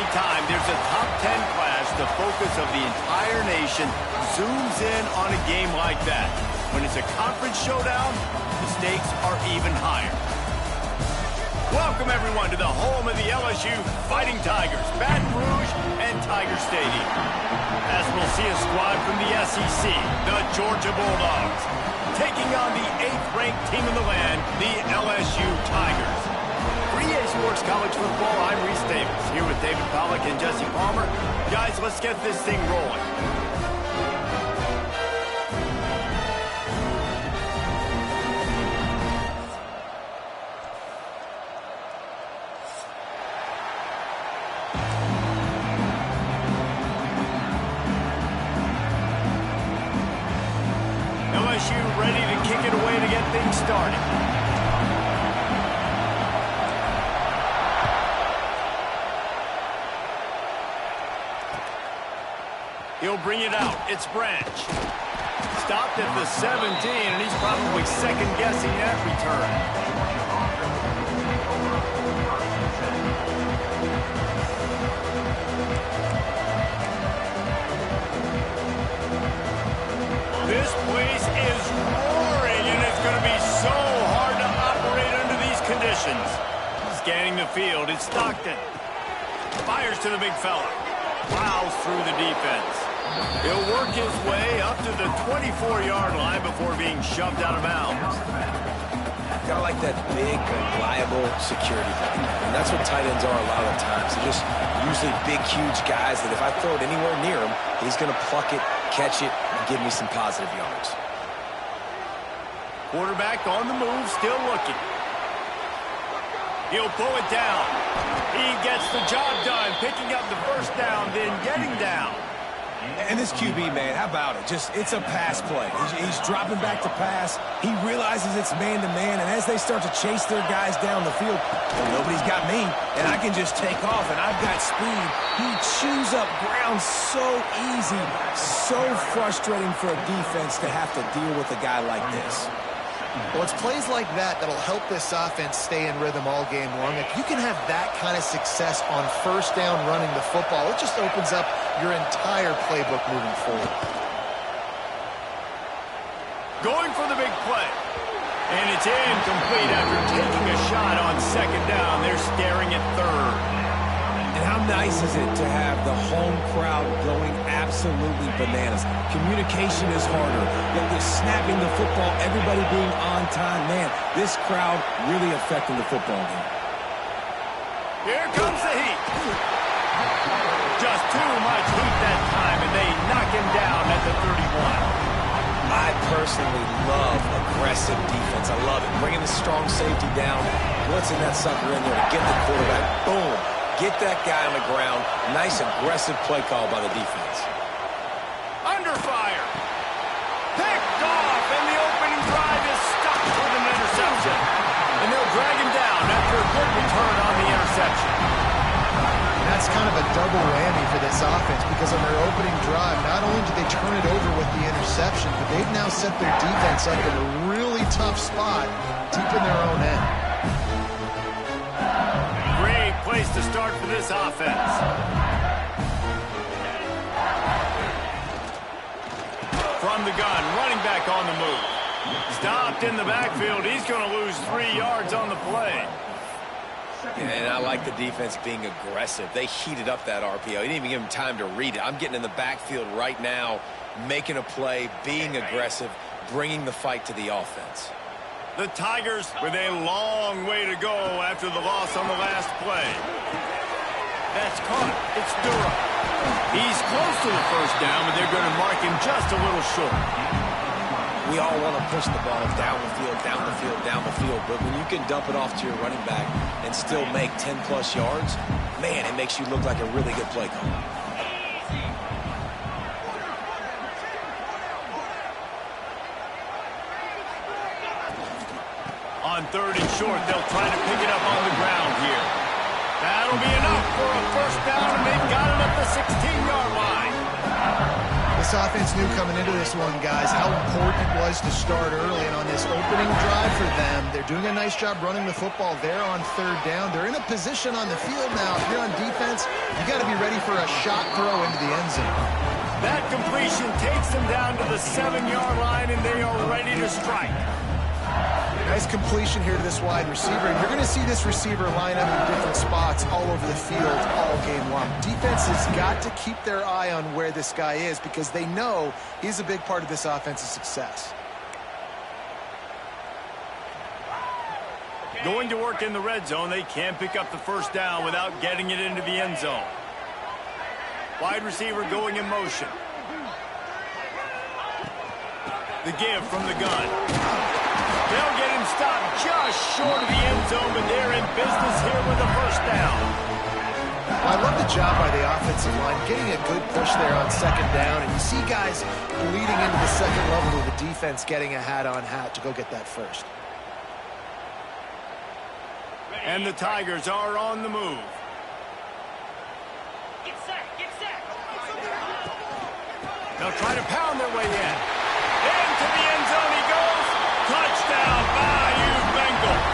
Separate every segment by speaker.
Speaker 1: Anytime there's a top 10 clash, the focus of the entire nation zooms in on a game like that. When it's a conference showdown, the stakes are even higher. Welcome, everyone, to the home of the LSU Fighting Tigers, Baton Rouge and Tiger Stadium. As we'll see a squad from the SEC, the Georgia Bulldogs, taking on the 8th-ranked team in the land, the LSU Tigers. For EA Sports College Football, I'm Reese Davis, here with David Pollack and Jesse Palmer. Guys, let's get this thing rolling. LSU ready to kick it away to get things started. He'll bring it out. It's Branch. Stopped at the 17, and he's probably second-guessing that return. This place is roaring, and it's going to be so hard to operate under these conditions. Scanning the field, it's Stockton. Fires to the big fella. Plows through the defense. He'll work his way up to the 24-yard line before being shoved out of bounds.
Speaker 2: Got like that big, reliable security blanket. And that's what tight ends are a lot of times. They're just usually big, huge guys that if I throw it anywhere near him, he's going to pluck it, catch it, and give me some positive yards.
Speaker 1: Quarterback on the move, still looking. He'll pull it down. He gets the job done, picking up the first down, then getting down.
Speaker 2: And this QB, man, how about it? It's a pass play. He's dropping back to pass. He realizes it's man-to-man, and as they start to chase their guys down the field, well, nobody's got me, and I can just take off, and I've got speed. He chews up ground so easy, so frustrating for a defense to have to deal with a guy like this.
Speaker 3: Well, it's plays like that that'll help this offense stay in rhythm all game long. If you can have that kind of success on first down running the football, it just opens up your entire playbook moving forward.
Speaker 1: Going for the big play. And it's incomplete after taking a shot on second down. They're staring at third.
Speaker 2: And how nice is it to have the home crowd going absolutely bananas? Communication is harder. They're snapping the football, everybody being on time. Man, this crowd really affecting the football game.
Speaker 1: Here comes the heat. Just too much heat that time, and they knock him down at the 31.
Speaker 2: I personally love aggressive defense. I love it. Bringing the strong safety down, blitzing that sucker in there to get the quarterback. Boom. Get that guy on the ground. Nice aggressive play call by the defense.
Speaker 1: Under fire. Picked off, and the opening drive is stopped with an interception. And they'll drag him down after a good return on the interception.
Speaker 3: That's kind of a double whammy for this offense because on their opening drive, not only did they turn it over with the interception, but they've now set their defense up in a really tough spot deep in their own end.
Speaker 1: Great place to start for this offense. From the gun, running back on the move. Stopped in the backfield. He's going to lose 3 yards on the play.
Speaker 2: And I like the defense being aggressive. They heated up that RPO. He didn't even give him time to read it. I'm getting in the backfield right now, making a play, being aggressive, bringing the fight to the offense.
Speaker 1: The Tigers with a long way to go after the loss on the last play. That's caught. It's Durham. He's close to the first down, but they're going to mark him just a little short.
Speaker 2: We all want to push the ball down the field, down the field, down the field. But when you can dump it off to your running back and still make 10-plus yards, man, it makes you look like a really good play call.
Speaker 1: On third and short, they'll try to pick it up on the ground here. That'll be enough for a first down, and they've got it at the 16-yard line.
Speaker 3: This offense knew coming into this one, guys, how important it was to start early. And on this opening drive for them, they're doing a nice job running the football there on third down. They're in a position on the field now. If you're on defense, defense, you got to be ready for a shot throw into the end zone.
Speaker 1: That completion takes them down to the 7-yard line, and they are ready to strike.
Speaker 3: Nice completion here to this wide receiver. And you're going to see this receiver line up in different spots all over the field all game long. Defense has got to keep their eye on where this guy is because they know he's a big part of this offense's success.
Speaker 1: Going to work in the red zone, they can't pick up the first down without getting it into the end zone. Wide receiver going in motion. The give from the gun. They'll get him stopped just short of the end zone, but they're in business here with a first down.
Speaker 3: I love the job by the offensive line, getting a good push there on second down, and you see guys leading into the second level of the defense getting a hat-on-hat to go get that first.
Speaker 1: And the Tigers are on the move.
Speaker 4: Get set.
Speaker 1: They'll try to pound their way in. Into the end zone he goes. Touchdown, Bayou Bengals.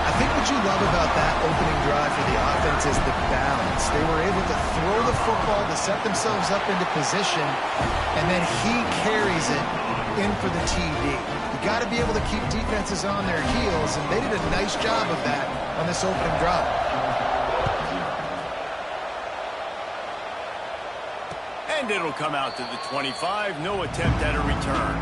Speaker 3: I think what you love about that opening drive for the offense is the balance. They were able to throw the football to set themselves up into position, and then he carries it in for the TD. You got to be able to keep defenses on their heels, and they did a nice job of that on this opening drive.
Speaker 1: And it'll come out to the 25. No attempt at a return.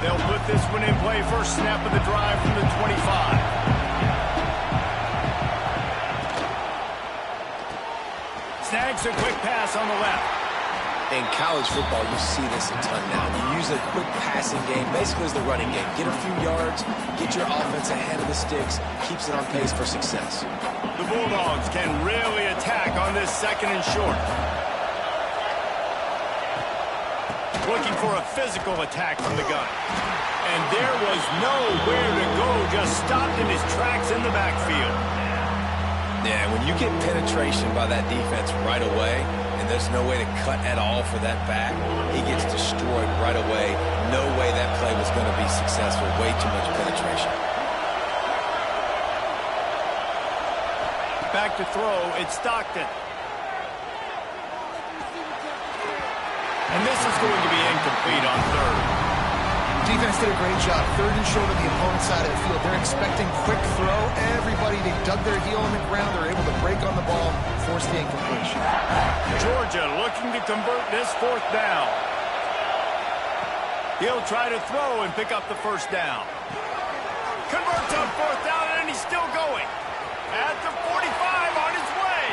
Speaker 1: They'll put this one in play. First snap of the drive from the 25. Snags a quick pass on the left.
Speaker 2: In college football, you see this a ton now. You use a quick passing game, basically as the running game. Get a few yards, get your offense ahead of the sticks, keeps it on pace for success.
Speaker 1: The Bulldogs can really attack on this second and short. Looking for a physical attack from the gun. And there was nowhere to go, just stopped in his tracks in the backfield.
Speaker 2: Yeah, when you get penetration by that defense right away, and there's no way to cut at all for that back, he gets destroyed right away. No way that play was going to be successful. Way too much penetration.
Speaker 1: Back to throw, it's Stockton. And this is going to be incomplete on third.
Speaker 3: Defense did a great job. Third and short on the opponent's side of the field. They're expecting quick throw. Everybody, they dug their heel on the ground. They're able to break on the ball, force the incompletion.
Speaker 1: Georgia looking to convert this fourth down. He'll try to throw and pick up the first down. Converts on fourth down, and he's still going. At the 45 on his way.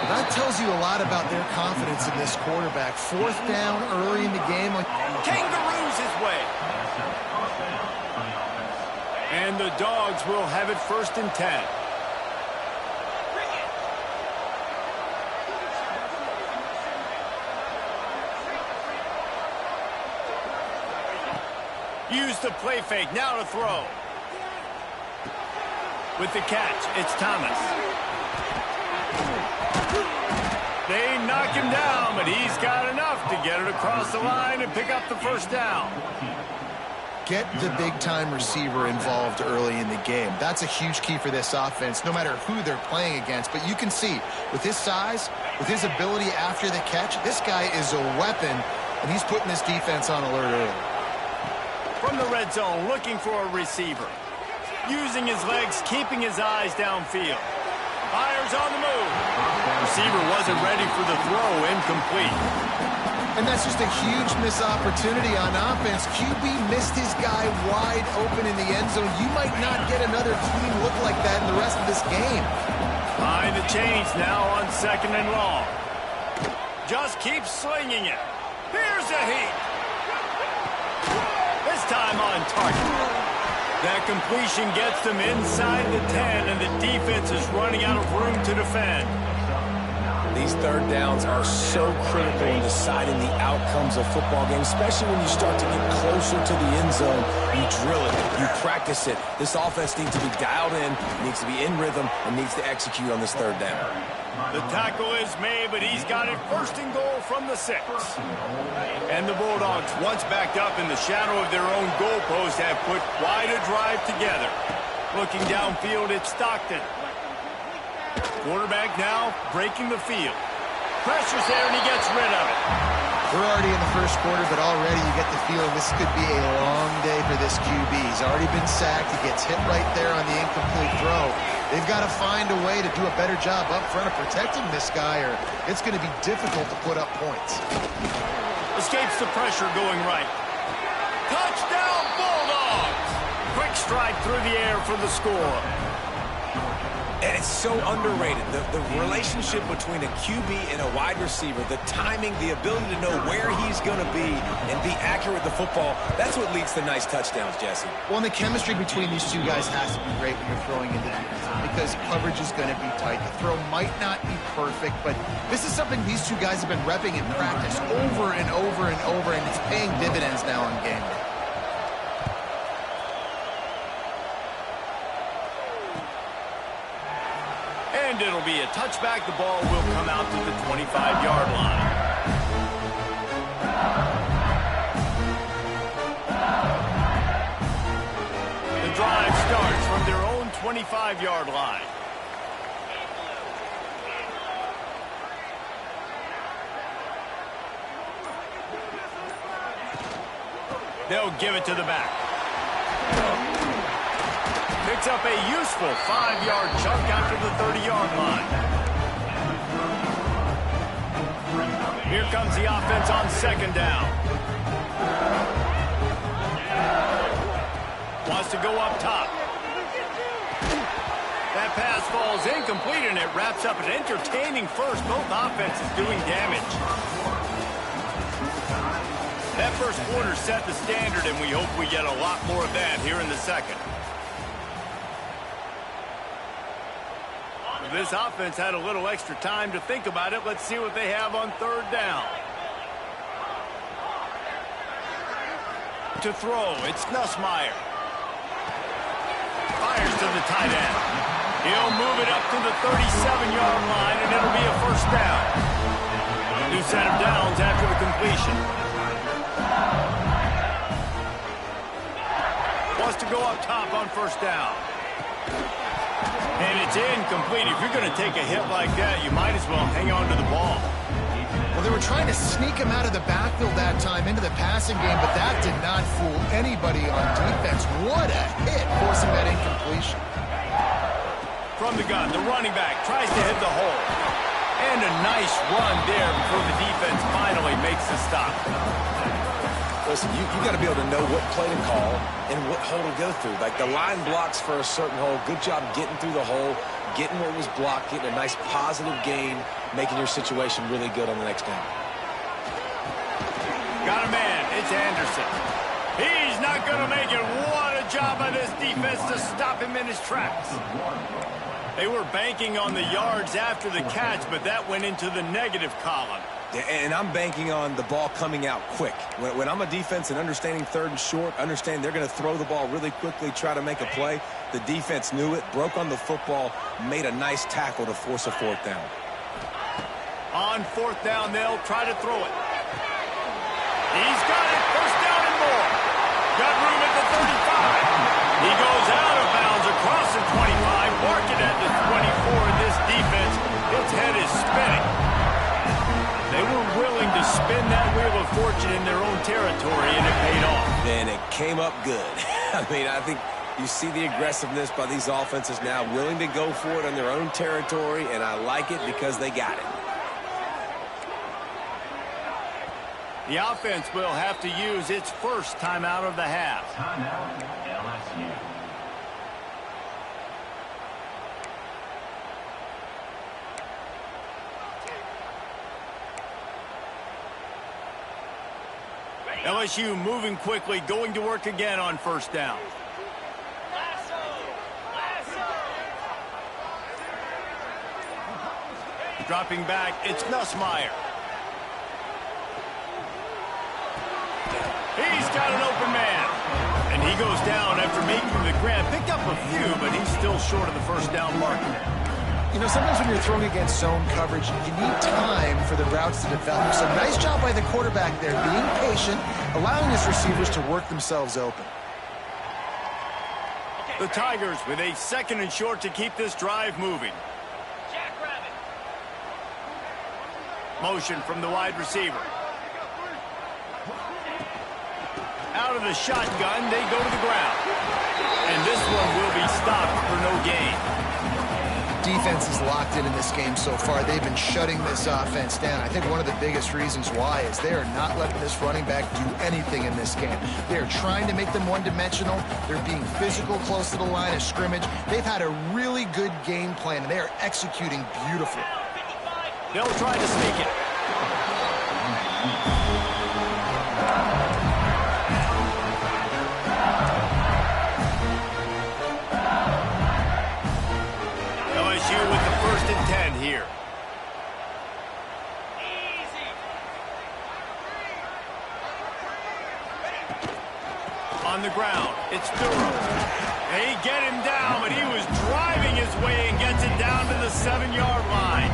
Speaker 3: That tells you a lot about their confidence in this quarterback. Fourth down early in the game.
Speaker 1: Kangaroos his way. And the Dogs will have it first and 10. Use the play fake, now to throw. With the catch, it's Thomas. They knock him down, but he's got enough to get it across the line and pick up the first down.
Speaker 3: Get the big-time receiver involved early in the game. That's a huge key for this offense, no matter who they're playing against. But you can see, with his size, with his ability after the catch, this guy is a weapon, and he's putting this defense on alert early.
Speaker 1: From the red zone, looking for a receiver. Using his legs, keeping his eyes downfield. Fires on the move. Receiver wasn't ready for the throw, incomplete.
Speaker 3: And that's just a huge missed opportunity on offense. QB missed his guy wide open in the end zone. You might not get another clean look like that in the rest of this game.
Speaker 1: Behind the chains now on second and long. Just keep slinging it. Here's a heat. This time on target. That completion gets them inside the 10, and the defense is running out of room to defend.
Speaker 2: The These third downs are so critical in deciding the outcomes of football games, especially when you start to get closer to the end zone. You drill it, you practice it. This offense needs to be dialed in, needs to be in rhythm, and needs to execute on this third down.
Speaker 1: The tackle is made, but he's got it first and goal from the 6. And the Bulldogs, once backed up in the shadow of their own goalpost, have put quite a drive together. Looking downfield, it's Stockton. Quarterback now breaking the field. Pressure's there, and he gets rid of it.
Speaker 3: We're already in the first quarter, but already you get the feeling this could be a long day for this QB. He's already been sacked. He gets hit right there on the incomplete throw. They've got to find a way to do a better job up front of protecting this guy, or it's going to be difficult to put up points.
Speaker 1: Escapes the pressure going right. Touchdown, Bulldogs! Quick stride through the air for the score.
Speaker 2: And it's so underrated. The relationship between a QB and a wide receiver, the timing, the ability to know where he's going to be and be accurate with the football, that's what leads to nice touchdowns, Jesse.
Speaker 3: Well, and the chemistry between these two guys has to be great when you're throwing into defense because coverage is going to be tight. The throw might not be perfect, but this is something these two guys have been repping in practice over and over and over, and it's paying dividends now on game day.
Speaker 1: And it'll be a touchback. The ball will come out to the 25-yard line. The drive starts from their own 25-yard line. They'll give it to the back. Picks up a useful 5-yard chunk after the 30-yard line. Here comes the offense on second down. Wants to go up top. That pass falls incomplete, and it wraps up an entertaining first. Both offenses doing damage. That first quarter set the standard, and we hope we get a lot more of that here in the second. This offense had a little extra time to think about it. Let's see what they have on third down. To throw, it's Nussmeier. Fires to the tight end. He'll move it up to the 37-yard line, and it'll be a first down. New set of downs after the completion. Wants to go up top on first down. And it's incomplete. If you're going to take a hit like that, you might as well hang on to the ball.
Speaker 3: Well, they were trying to sneak him out of the backfield that time into the passing game, but that did not fool anybody on defense. What a hit, forcing that incompletion.
Speaker 1: From the gun, the running back tries to hit the hole. And a nice run there before the defense finally makes the stop.
Speaker 2: Listen, you got to be able to know what play to call and what hole to go through. Like the line blocks for a certain hole. Good job getting through the hole, getting what was blocked, getting a nice positive gain, making your situation really good on the next down.
Speaker 1: Got a man. It's Anderson. He's not going to make it. What a job by this defense to stop him in his tracks. They were banking on the yards after the catch, but that went into the negative column.
Speaker 2: And I'm banking on the ball coming out quick. When I'm a defense and understanding third and short, understand they're going to throw the ball really quickly, try to make a play. The defense knew it, broke on the football, made a nice tackle to force a fourth down.
Speaker 1: On fourth down, they'll try to throw it. He's got it. First down and more. Got room at the 35. He goes out of bounds across the 25, marking at the 24. This defense, its head is spinning. They were willing to spin that wheel of fortune in their own territory, and it paid off.
Speaker 2: And it came up good. I mean, I think you see the aggressiveness by these offenses now, willing to go for it on their own territory, and I like it because they got it.
Speaker 1: The offense will have to use its first timeout of the half.
Speaker 4: Timeout, LSU.
Speaker 1: LSU moving quickly, going to work again on first down. Dropping back, it's Nussmeier. He's got an open man. And he goes down after making the grab. Picked up a few, but he's still short of the first down mark.
Speaker 3: You know, sometimes when you're throwing against zone coverage, you need time for the routes to develop. So nice job by the quarterback there, being patient, allowing his receivers to work themselves open.
Speaker 1: The Tigers with a 2nd and short to keep this drive moving. Motion from the wide receiver. Out of the shotgun, they go to the ground. And this one will be stopped for no gain.
Speaker 3: Defense is locked in this game so far. They've been shutting this offense down. I think one of the biggest reasons why is they are not letting this running back do anything in this game. They're trying to make them one-dimensional. They're being physical close to the line of scrimmage. They've had a really good game plan, and they are executing beautifully.
Speaker 1: They'll try to sneak it. LSU with the 1st and 10 here. On the ground, it's Durham. They get him down, but he was driving his way and gets it down to the 7-yard line.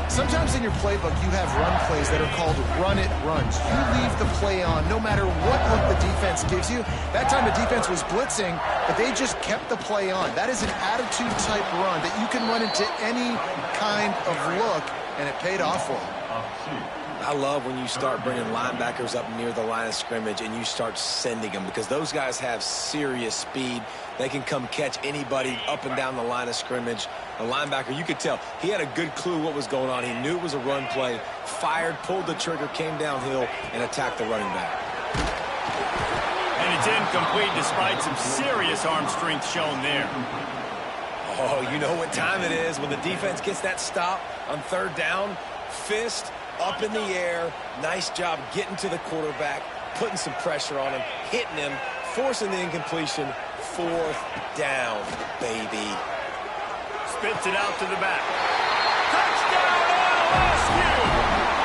Speaker 3: Sometimes in your playbook, you have run plays that are called run-it runs. You leave the play on no matter what look the defense gives you. That time the defense was blitzing, but they just kept the play on. That is an attitude-type run that you can run into any kind of look, and it paid off for them.
Speaker 2: I love when you start bringing linebackers up near the line of scrimmage and you start sending them, because those guys have serious speed. They can come catch anybody up and down the line of scrimmage. The linebacker, you could tell, he had a good clue what was going on. He knew it was a run play, fired, pulled the trigger, came downhill, and attacked the running back.
Speaker 1: And it's incomplete despite some serious arm strength shown there.
Speaker 2: Oh, you know what time it is when the defense gets that stop on 3rd down. Fist up in the air. Nice job getting to the quarterback, putting some pressure on him, hitting him, forcing the incompletion. 4th down, baby.
Speaker 1: Spits it out to the back. Touchdown, LSU!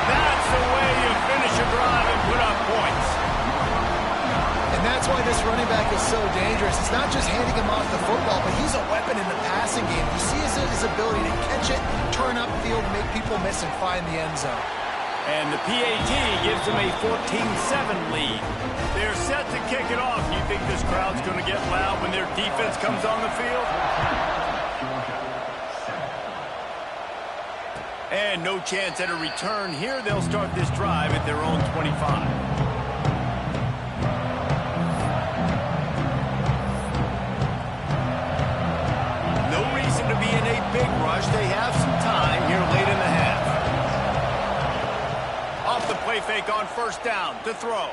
Speaker 1: That's the way you finish a drive and put up points.
Speaker 3: And that's why this running back is so dangerous. It's not just handing him off the football, but he's a weapon in the passing game. You see his ability to catch it, turn upfield, make people miss, and find the end zone.
Speaker 1: And the PAT gives them a 14-7 lead. They're set to kick it off. You think this crowd's going to get loud when their defense comes on the field? And no chance at a return here. They'll start this drive at their own 25. No reason to be in a big rush. They have some time here late in the half. Off the play fake on 1st down to throw.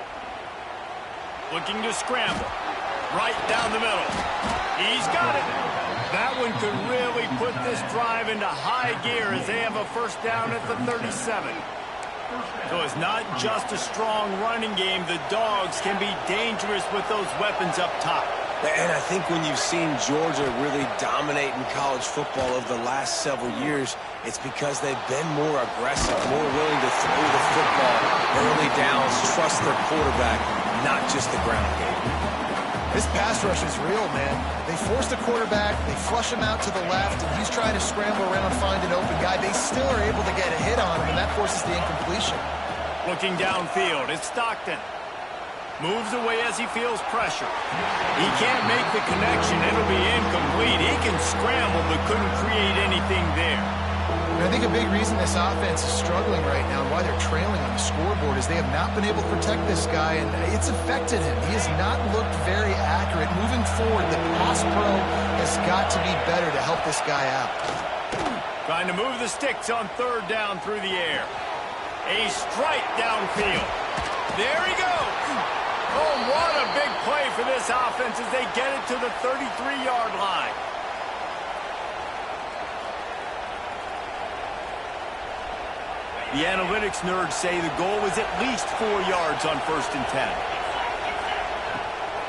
Speaker 1: Looking to scramble. Right down the middle. He's got it. That one could really put this drive into high gear as they have a 1st down at the 37. So it's not just a strong running game. The Dogs can be dangerous with those weapons up top.
Speaker 2: And I think when you've seen Georgia really dominate in college football over the last several years, it's because they've been more aggressive, more willing to throw the football early downs, trust their quarterback, not just the ground game.
Speaker 3: This pass rush is real, man. They force the quarterback, they flush him out to the left, and he's trying to scramble around, find an open guy. They still are able to get a hit on him, and that forces the incompletion.
Speaker 1: Looking downfield, it's Stockton. Moves away as he feels pressure. He can't make the connection. It'll be incomplete. He can scramble, but couldn't create anything there.
Speaker 3: And I think a big reason this offense is struggling right now and why they're trailing on the scoreboard is they have not been able to protect this guy, and it's affected him. He has not looked very accurate. Moving forward, the pass pro has got to be better to help this guy out.
Speaker 1: Trying to move the sticks on 3rd down through the air. A strike downfield. There he goes. Oh, what a big play for this offense as they get it to the 33-yard line. The analytics nerds say the goal was at least 4 yards on 1st and 10.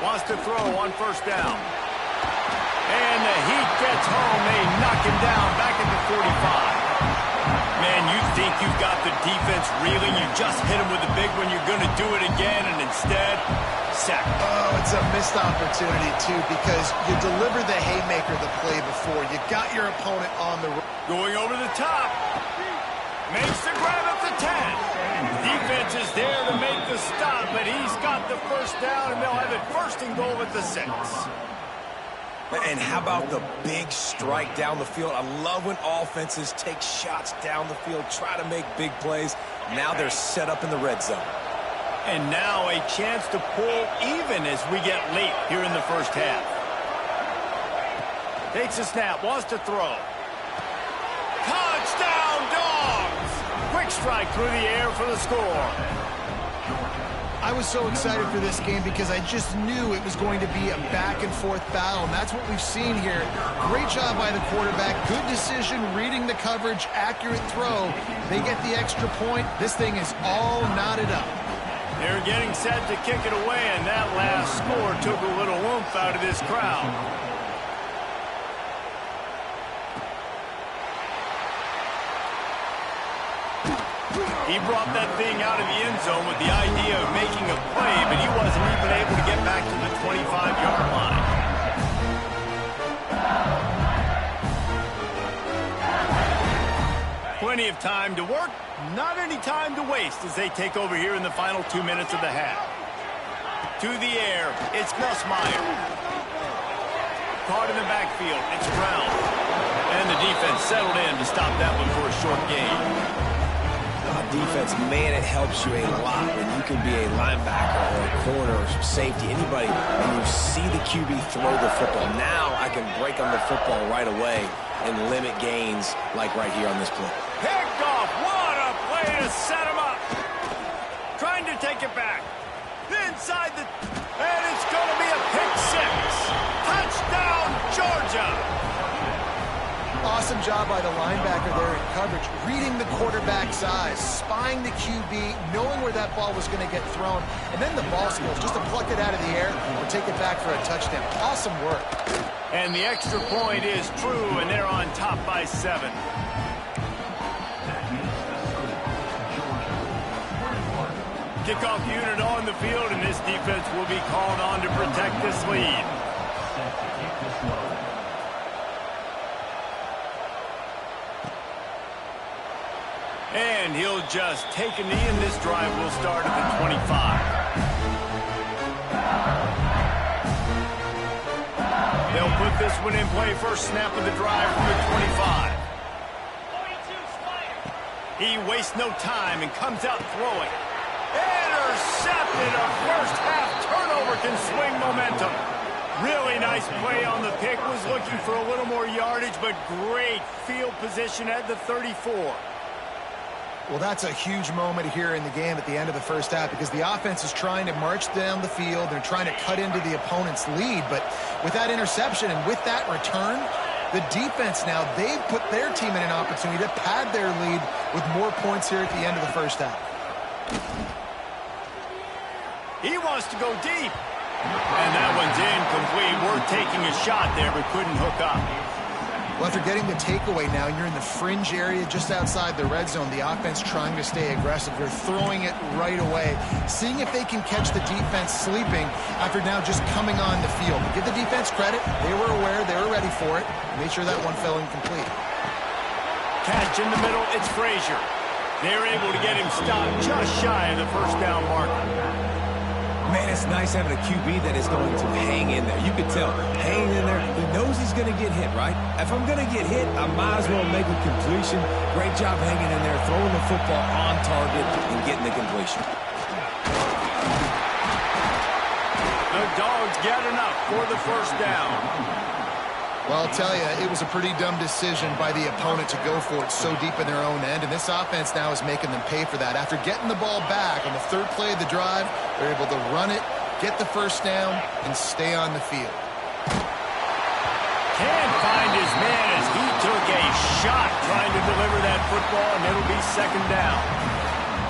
Speaker 1: Wants to throw on 1st down. And the heat gets home. They knock him down back at the 45. just hit him with the big one. You're going to do it again, and instead, sack.
Speaker 3: Oh, it's a missed opportunity, too, because you delivered the haymaker the play before. You got your opponent on the road.
Speaker 1: Going over the top. Makes the grab at the 10. Defense is there to make the stop, but he's got the first down, and they'll have it first and goal at the 6.
Speaker 2: And how about the big strike down the field? I love when offenses take shots down the field, try to make big plays. Now they're set up in the red zone.
Speaker 1: And now a chance to pull even as we get late here in the first half. Takes a snap, wants to throw. Touchdown, Dogs! Quick strike through the air for the score.
Speaker 3: I was so excited for this game because I just knew it was going to be a back-and-forth battle, and that's what we've seen here. Great job by the quarterback. Good decision, reading the coverage, accurate throw. They get the extra point. This thing is all knotted up.
Speaker 1: They're getting set to kick it away, and that last score took a little oomph out of this crowd. He brought that thing out of the end zone with the idea of making a play, but he wasn't even able to get back to the 25-yard line. Plenty of time to work, not any time to waste as they take over here in the final 2 minutes of the half. To the air, it's Nussmeier. Caught in the backfield, it's Brown. And the defense settled in to stop that one for a short gain.
Speaker 2: Defense, man, it helps you a lot when you can be a linebacker or a corner or safety, anybody, and you see the QB throw the football. Now I can break on the football right away and limit gains like right here on this play.
Speaker 1: Picked off. What a play to set him up. Trying to take it back. Inside the... And it's going to be a pick 6. Touchdown, Georgia.
Speaker 3: Awesome job by the linebacker there in coverage, reading the quarterback's eyes, spying the QB, knowing where that ball was going to get thrown, and then the ball skills, just to pluck it out of the air or take it back for a touchdown. Awesome work.
Speaker 1: And the extra point is true, and they're on top by 7. Kickoff unit on the field, and this defense will be called on to protect this lead. And he'll just take a knee, and this drive will start at the 25. They'll put this one in play. First snap of the drive from the 25. He wastes no time and comes out throwing. Intercepted. A first half turnover can swing momentum. Really nice play on the pick. Was looking for a little more yardage, but great field position at the 34.
Speaker 3: Well, that's a huge moment here in the game at the end of the first half because the offense is trying to march down the field. They're trying to cut into the opponent's lead. But with that interception and with that return, the defense now, they've put their team in an opportunity to pad their lead with more points here at the end of the first half.
Speaker 1: He wants to go deep. And that one's incomplete. Worth taking a shot there, but couldn't hook up.
Speaker 3: Well, after getting the takeaway now, you're in the fringe area just outside the red zone. The offense trying to stay aggressive. They're throwing it right away, seeing if they can catch the defense sleeping after now just coming on the field. But give the defense credit. They were aware. They were ready for it. Made sure that one fell incomplete.
Speaker 1: Catch in the middle. It's Frazier. They're able to get him stopped just shy of the first down marker.
Speaker 2: Man, it's nice having a QB that is going to hang in there. You can tell, hanging in there, he knows he's going to get hit, right? If I'm going to get hit, I might as well make a completion. Great job hanging in there, throwing the football on target and getting the completion.
Speaker 1: The Dogs get enough for the first down.
Speaker 3: Well, I'll tell you, it was a pretty dumb decision by the opponent to go for it so deep in their own end, and this offense now is making them pay for that. After getting the ball back on the third play of the drive, they're able to run it, get the first down, and stay on the field.
Speaker 1: Can't find his man as he took a shot trying to deliver that football, and it'll be second down.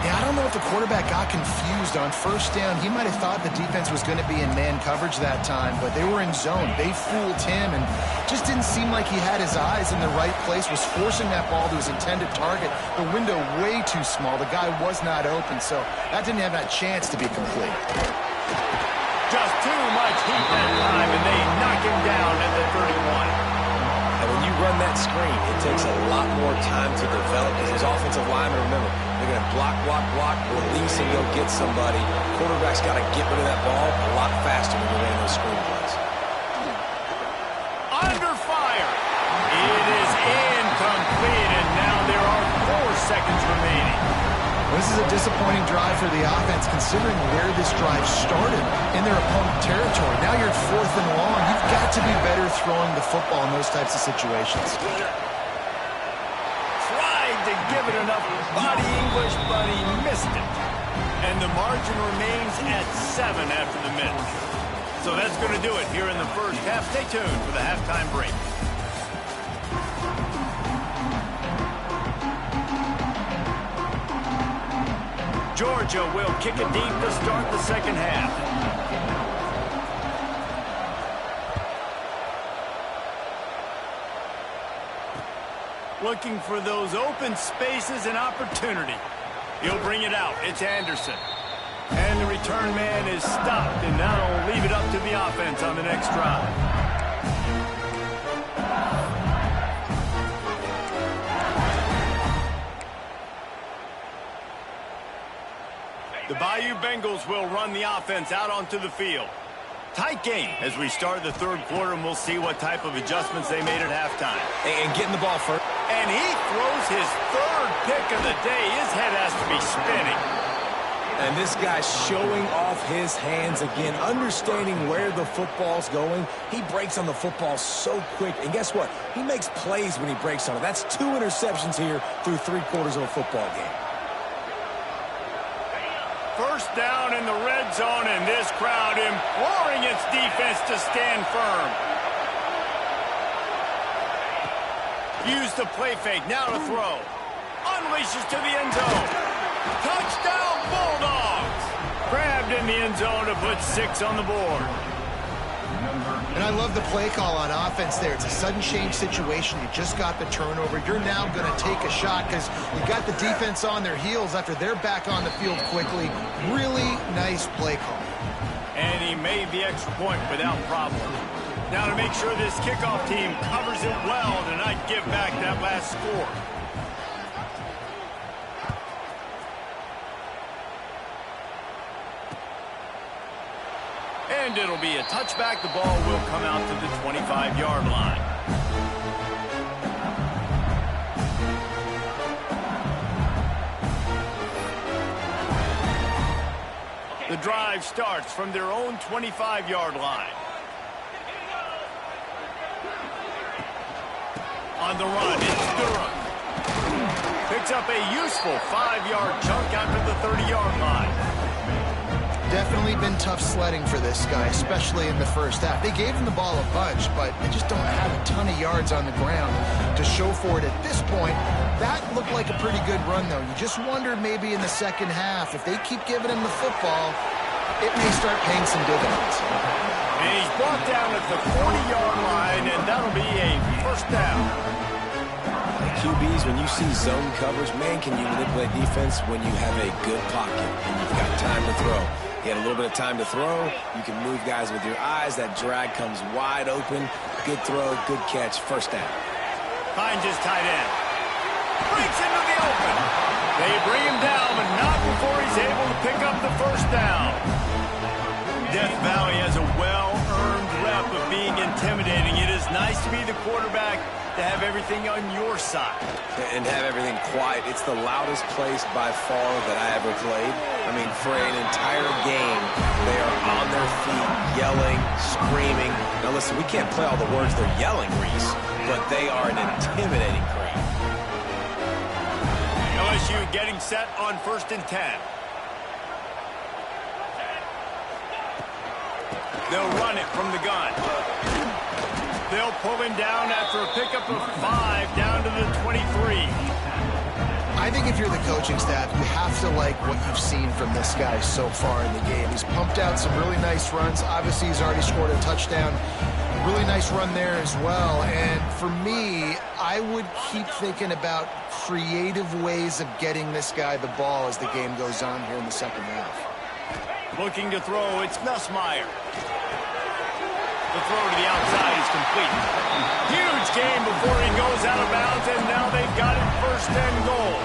Speaker 3: Yeah, I don't know if the quarterback got confused on first down. He might have thought the defense was going to be in man coverage that time, but they were in zone. They fooled him and just didn't seem like he had his eyes in the right place, was forcing that ball to his intended target. The window way too small. The guy was not open, so that didn't have that chance to be complete.
Speaker 1: Just too much heat that time, and they knock him down at the 31.
Speaker 2: And when you run that screen, it takes a lot more time to develop because those offensive linemen, remember, they're going to block, release, and go get somebody. Quarterback's got to get rid of that ball a lot faster when you're running those screen plays.
Speaker 1: Under fire. It is incomplete, and now there are 4 seconds remaining.
Speaker 3: This is a disappointing drive for the offense, considering where this drive started in their opponent territory. Now you're at 4th and long. You've got to be better throwing the football in those types of situations.
Speaker 1: Tried to give it enough body English, but he missed it. And the margin remains at 7 after the miss. So that's going to do it here in the first half. Stay tuned for the halftime break. Georgia will kick it deep to start the second half. Looking for those open spaces and opportunity. He'll bring it out. It's Anderson. And the return man is stopped, and now will leave it up to the offense on the next drive. The Bayou Bengals will run the offense out onto the field. Tight game as we start the third quarter, and we'll see what type of adjustments they made at halftime.
Speaker 2: And getting the ball first.
Speaker 1: And he throws his 3rd pick of the day. His head has to be spinning.
Speaker 2: And this guy's showing off his hands again, understanding where the football's going. He breaks on the football so quick. And guess what? He makes plays when he breaks on it. That's 2 interceptions here through 3 quarters of a football game.
Speaker 1: First down in the red zone, and this crowd imploring its defense to stand firm. Use the play fake, now to throw. Unleashes to the end zone. Touchdown, Bulldogs! Grabbed in the end zone to put 6 on the board.
Speaker 3: And I love the play call on offense there. It's a sudden change situation. You just got the turnover. You're now going to take a shot because you got the defense on their heels after they're back on the field quickly. Really nice play call.
Speaker 1: And he made the extra point without problem. Now to make sure this kickoff team covers it well to not give back that last score. And it'll be a touchback. The ball will come out to the 25-yard line. The drive starts from their own 25-yard line. On the run, it's Durham. Picks up a useful 5-yard chunk out to the 30-yard line.
Speaker 3: Definitely been tough sledding for this guy, especially in the first half. They gave him the ball a bunch, but they just don't have a ton of yards on the ground to show for it at this point. That looked like a pretty good run, though. You just wondered maybe in the second half, if they keep giving him the football, it may start paying some dividends.
Speaker 1: And he's brought down at the 40-yard line, and that'll be a first down.
Speaker 2: QBs, when you see zone coverage, man, can you manipulate defense when you have a good pocket and you've got time to throw. He had a little bit of time to throw. You can move guys with your eyes. That drag comes wide open. Good throw, good catch, first down.
Speaker 1: Finds his tight end. Breaks into the open. They bring him down, but not before he's able to pick up the first down. Death Valley has a well-earned rep of being intimidating. It is nice to be the quarterback, to have everything on your side.
Speaker 2: And have everything quiet. It's the loudest place by far that I ever played. I mean, for an entire game, they are on their feet, yelling, screaming. Now listen, we can't play all the words they're yelling, Reese, but they are an intimidating crowd.
Speaker 1: LSU getting set on 1st and 10. They'll run it from the gun. They'll pull him down after a pickup of 5 down to the 23.
Speaker 3: I think if you're the coaching staff, you have to like what you've seen from this guy so far in the game. He's pumped out some really nice runs. Obviously, he's already scored a touchdown. Really nice run there as well. And for me, I would keep thinking about creative ways of getting this guy the ball as the game goes on here in the second half.
Speaker 1: Looking to throw, it's Nussmeier. The throw to the outside is complete. Huge game before he goes out of bounds, and now they've got it first and goal.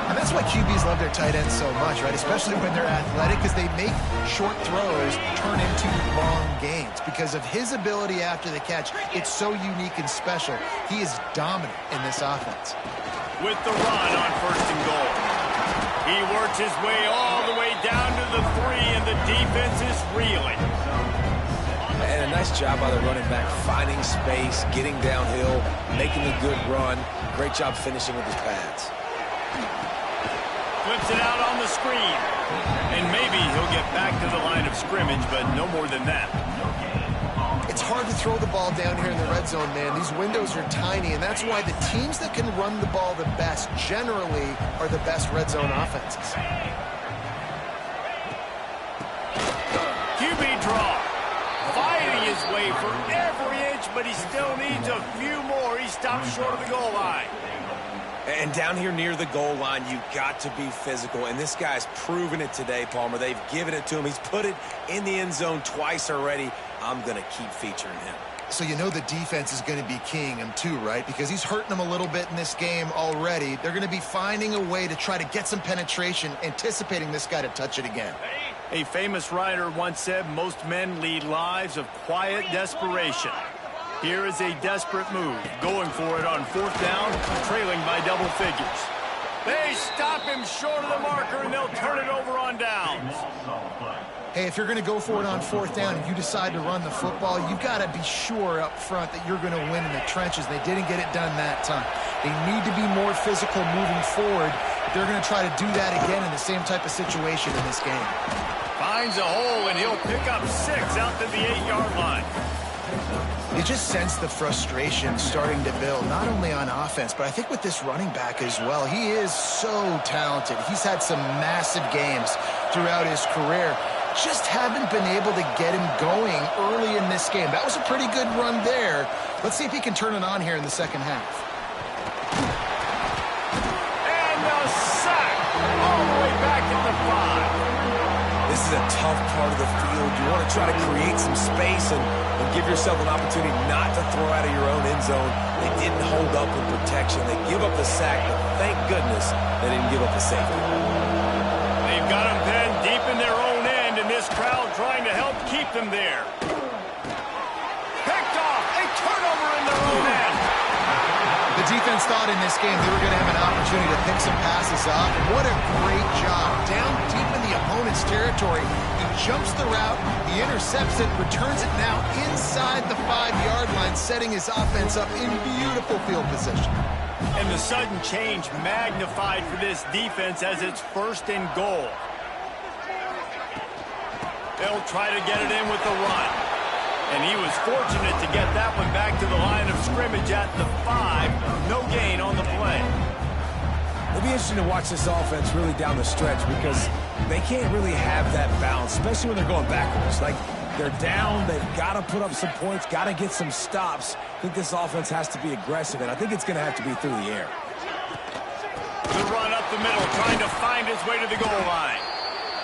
Speaker 3: And that's why QBs love their tight ends so much, right? Especially when they're athletic, because they make short throws turn into long gains. Because of his ability after the catch, it's so unique and special. He is dominant in this offense.
Speaker 1: With the run on first and goal. He works his way all the way down to the 3, and the defense is reeling.
Speaker 2: And a nice job by the running back, finding space, getting downhill, making a good run. Great job finishing with his pads.
Speaker 1: Flips it out on the screen. And maybe he'll get back to the line of scrimmage, but no more than that.
Speaker 3: It's hard to throw the ball down here in the red zone, man. These windows are tiny, and that's why the teams that can run the ball the best generally are the best red zone offenses.
Speaker 1: QB draw. Fighting his way for every inch, but he still needs a few more. He stops short of the goal line.
Speaker 2: And down here near the goal line, you've got to be physical. And this guy's proven it today, Palmer. They've given it to him. He's put it in the end zone twice already. I'm going to keep featuring him.
Speaker 3: So you know the defense is going to be keying him too, right? Because he's hurting them a little bit in this game already. They're going to be finding a way to try to get some penetration, anticipating this guy to touch it again.
Speaker 1: A famous writer once said, most men lead lives of quiet desperation. Here is a desperate move, going for it on fourth down, trailing by double figures. They stop him short of the marker, and they'll turn it over on downs.
Speaker 3: Hey, if you're going to go for it on fourth down and you decide to run the football, you've got to be sure up front that you're going to win in the trenches. They didn't get it done that time. They need to be more physical moving forward. They're going to try to do that again in the same type of situation in this game.
Speaker 1: Finds a hole, and he'll pick up 6 out to the 8-yard line.
Speaker 3: You just sense the frustration starting to build, not only on offense, but I think with this running back as well. He is so talented. He's had some massive games throughout his career. Just haven't been able to get him going early in this game. That was a pretty good run there. Let's see if he can turn it on here in the second half.
Speaker 1: And a sack all the way back at the 5.
Speaker 2: This is a tough part of the field. You want to try to create some space and give yourself an opportunity not to throw out of your own end zone. They didn't hold up with protection. They give up the sack, but thank goodness they didn't give up the safety.
Speaker 1: They've got them pinned deep in their own end, and this crowd trying to help keep them there. Picked off, a turnover in their own end.
Speaker 3: The defense thought in this game they were going to have an opportunity to pick some passes off, and what a great job. Down deep in the opponent's territory, he jumps the route, he intercepts it, returns it now inside the 5-yard line, setting his offense up in beautiful field position.
Speaker 1: And the sudden change magnified for this defense as it's first and goal. They'll try to get it in with the run. And he was fortunate to get that one back to the line of scrimmage at the 5. No gain on the play.
Speaker 2: It'll be interesting to watch this offense really down the stretch because they can't really have that balance, especially when they're going backwards. Like, they're down, they've got to put up some points, got to get some stops. I think this offense has to be aggressive, and I think it's going to have to be through the air.
Speaker 1: The run up the middle, trying to find his way to the goal line.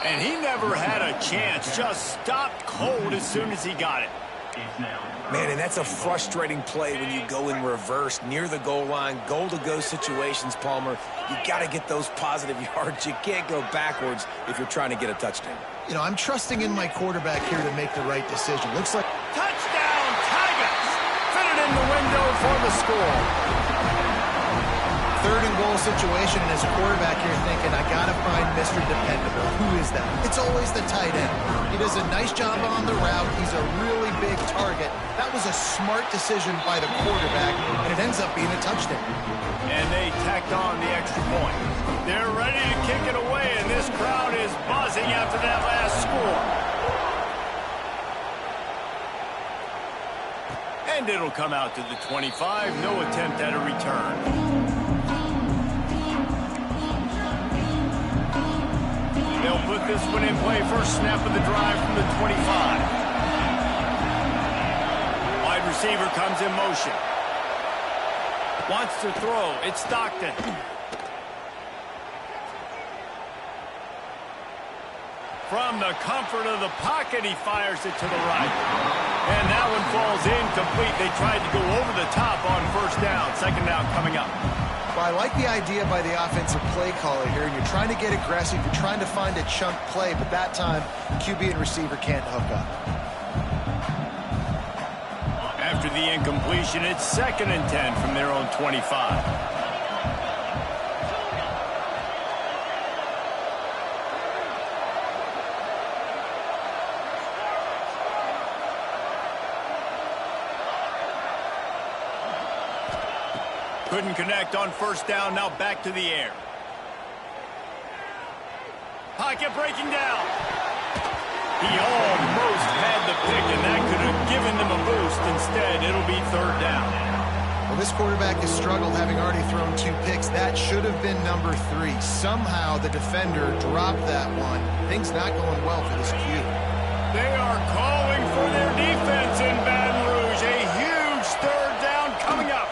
Speaker 1: And he never had a chance, just stopped cold as soon as he got it.
Speaker 2: Man, and that's a frustrating play when you go in reverse near the goal line, goal-to-go situations, Palmer. You got to get those positive yards. You can't go backwards if you're trying to get a touchdown.
Speaker 3: You know, I'm trusting in my quarterback here to make the right decision. Looks like
Speaker 1: Touchdown, Tigers! Fit it in the window for the score.
Speaker 3: third and goal situation, and as a quarterback here thinking, I got to find Mr. Dependable. Who is that? It's always the tight end. He does a nice job on the route. He's a really big target. That was a smart decision by the quarterback, and it ends up being a touchdown.
Speaker 1: And they tacked on the extra point. They're ready to kick it away, and this crowd is buzzing after that last score. And it'll come out to the 25. No attempt at a return. put this one in play. First snap of the drive from the 25. Wide receiver comes in motion. Wants to throw. It's Stockton. From the comfort of the pocket, he fires it to the right. And that one falls incomplete. They tried to go over the top on first down. Second down coming up.
Speaker 3: Well, I like the idea by the offensive play caller here. You're trying to get aggressive. You're trying to find a chunk play, but that time, QB and receiver can't hook up.
Speaker 1: After the incompletion, it's 2nd and 10 from their own 25. Couldn't connect on first down. Now back to the air. Pocket breaking down. He almost had the pick, and that could have given them a boost. Instead, it'll be 3rd down.
Speaker 3: Well, this quarterback has struggled, having already thrown 2 picks. That should have been number 3. Somehow the defender dropped that one. Things not going well for this Q.
Speaker 1: They are calling for their defense in Baton Rouge. A huge 3rd down coming up.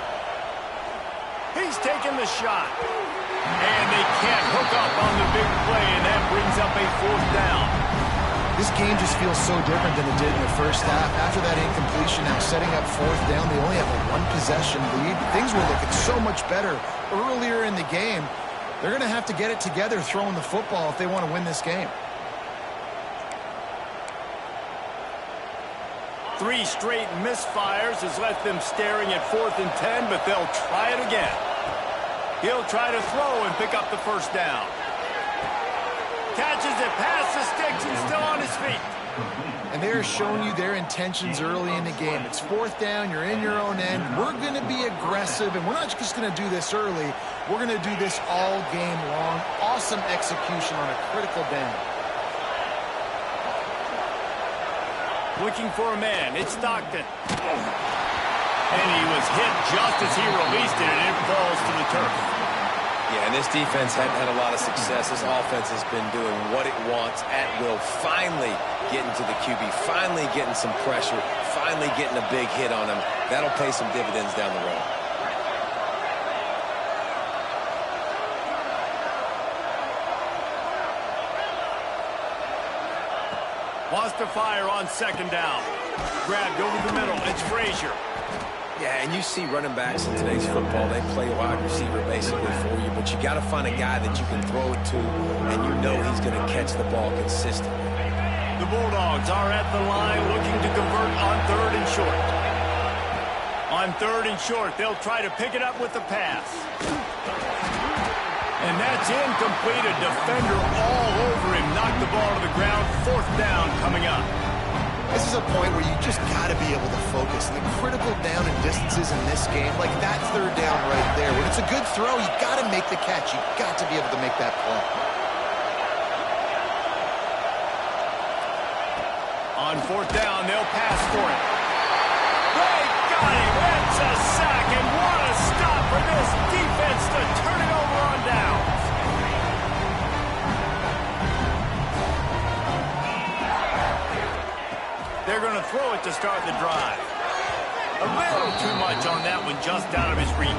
Speaker 1: He's taking the shot. And they can't hook up on the big play, and that brings up a 4th down.
Speaker 3: This game just feels so different than it did in the first half. After that incompletion, now setting up 4th down, they only have a 1-possession lead. Things were looking so much better earlier in the game. They're going to have to get it together throwing the football if they want to win this game.
Speaker 1: 3 straight misfires has left them staring at 4th and 10, but they'll try it again. He'll try to throw and pick up the first down. Catches it past the sticks and still on his feet.
Speaker 3: And they're showing you their intentions early in the game. It's 4th down, you're in your own end. We're going to be aggressive, and we're not just going to do this early. We're going to do this all game long. Awesome execution on a critical down.
Speaker 1: Looking for a man. It's Stockton. And he was hit just as he released it, and it falls to the turf.
Speaker 2: Yeah, and this defense hadn't had a lot of success. This offense has been doing what it wants at will. Finally getting to the QB. Finally getting some pressure. Finally getting a big hit on him. That'll pay some dividends down the road.
Speaker 1: Wants to fire on 2nd down. Grabbed over the middle. It's Frazier.
Speaker 2: Yeah, and you see running backs in today's football, they play wide receiver basically for you, but you got to find a guy that you can throw it to, and you know he's going to catch the ball consistently.
Speaker 1: The Bulldogs are at the line looking to convert on 3rd and short. On 3rd and short, they'll try to pick it up with the pass. And that's incomplete. A defender all over him. Knocked the ball to the ground. 4th down coming up.
Speaker 3: This is a point where you just got to be able to focus. And the critical down and distances in this game, like that 3rd down right there. When it's a good throw, you got to make the catch. You got to be able to make that play.
Speaker 1: On 4th down, they'll pass for it. They got him. It's a sack, and what a stop for this defense to turn it over on downs. They're going to throw it to start the drive. A little too much on that one, just out of his reach.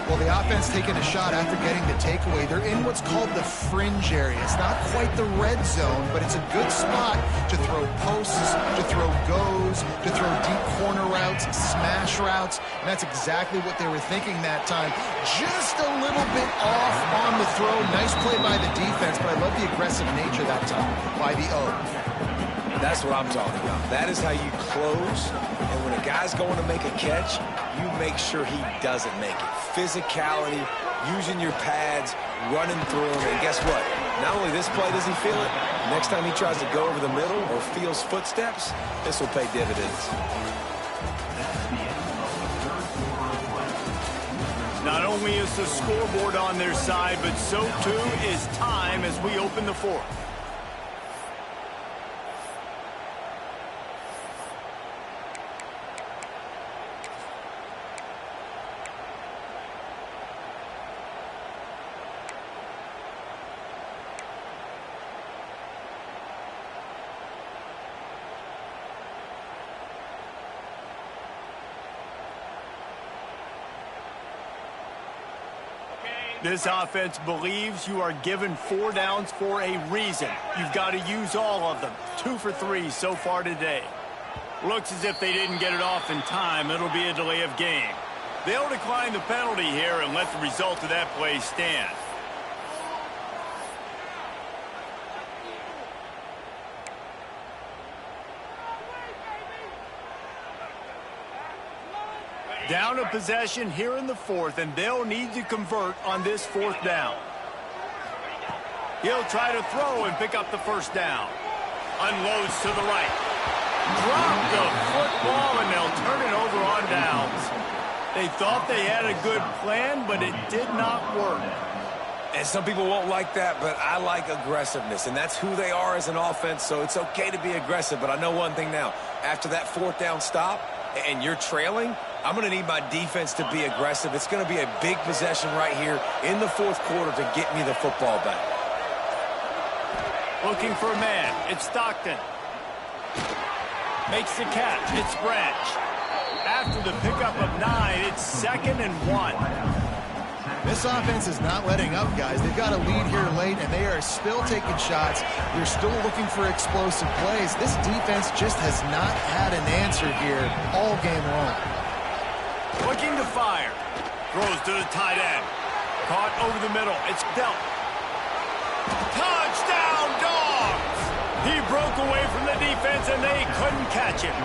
Speaker 3: Well, the offense taking a shot after getting the takeaway. They're in what's called the fringe area. It's not quite the red zone, but it's a good spot to throw posts, to throw goes, to throw deep corner routes, smash routes. And that's exactly what they were thinking that time. Just a little bit off on the throw. Nice play by the defense, but I love the aggressive nature that time by the O.
Speaker 2: That's what I'm talking about. That is how you close. And when a guy's going to make a catch, you make sure he doesn't make it. Physicality, using your pads, running through him. And guess what? Not only this play does he feel it, next time he tries to go over the middle or feels footsteps, this will pay dividends.
Speaker 1: Not only is the scoreboard on their side, but so too is time as we open the 4th. This offense believes you are given 4 downs for a reason. You've got to use all of them. 2 for 3 so far today. Looks as if they didn't get it off in time. It'll be a delay of game. They'll decline the penalty here and let the result of that play stand. Down a possession here in the 4th, and they'll need to convert on this 4th down. He'll try to throw and pick up the 1st down. Unloads to the right. Drop the football, and they'll turn it over on downs. They thought they had a good plan, but it did not work.
Speaker 2: And some people won't like that, but I like aggressiveness, and that's who they are as an offense, so it's okay to be aggressive. But I know one thing now. After that 4th down stop, and you're trailing, I'm going to need my defense to be aggressive. It's going to be a big possession right here in the 4th quarter to get me the football back.
Speaker 1: Looking for a man. It's Stockton. Makes the catch. It's Branch. After the pickup of 9, it's 2nd and 1.
Speaker 3: This offense is not letting up, guys. They've got a lead here late, and they are still taking shots. They're still looking for explosive plays. This defense just has not had an answer here all game long.
Speaker 1: Looking to fire. Throws to the tight end. Caught over the middle. It's dealt. Touchdown, Dogs! He broke away from the defense, and they couldn't catch him.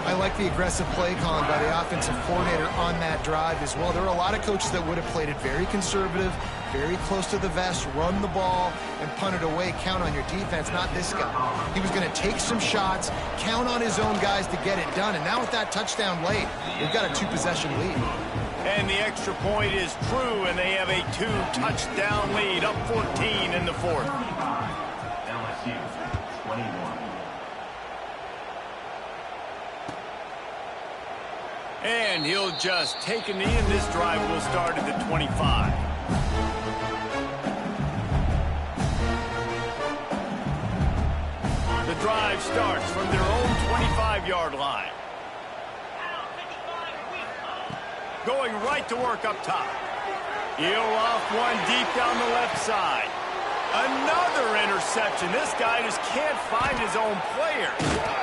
Speaker 3: I like the aggressive play calling by the offensive coordinator on that drive as well. There are a lot of coaches that would have played it very conservative, very close to the vest, run the ball, and punt it away. Count on your defense, not this guy. He was going to take some shots, count on his own guys to get it done. And now with that touchdown late, they've got a 2-possession lead.
Speaker 1: And the extra point is true, and they have a 2-touchdown lead, up 14 in the 4th.
Speaker 4: LSU 21.
Speaker 1: And he'll just take a knee, and this drive will start at the 25. The drive starts from their own 25-yard line. Going right to work up top. He'll off one deep down the left side. Another interception. This guy just can't find his own players.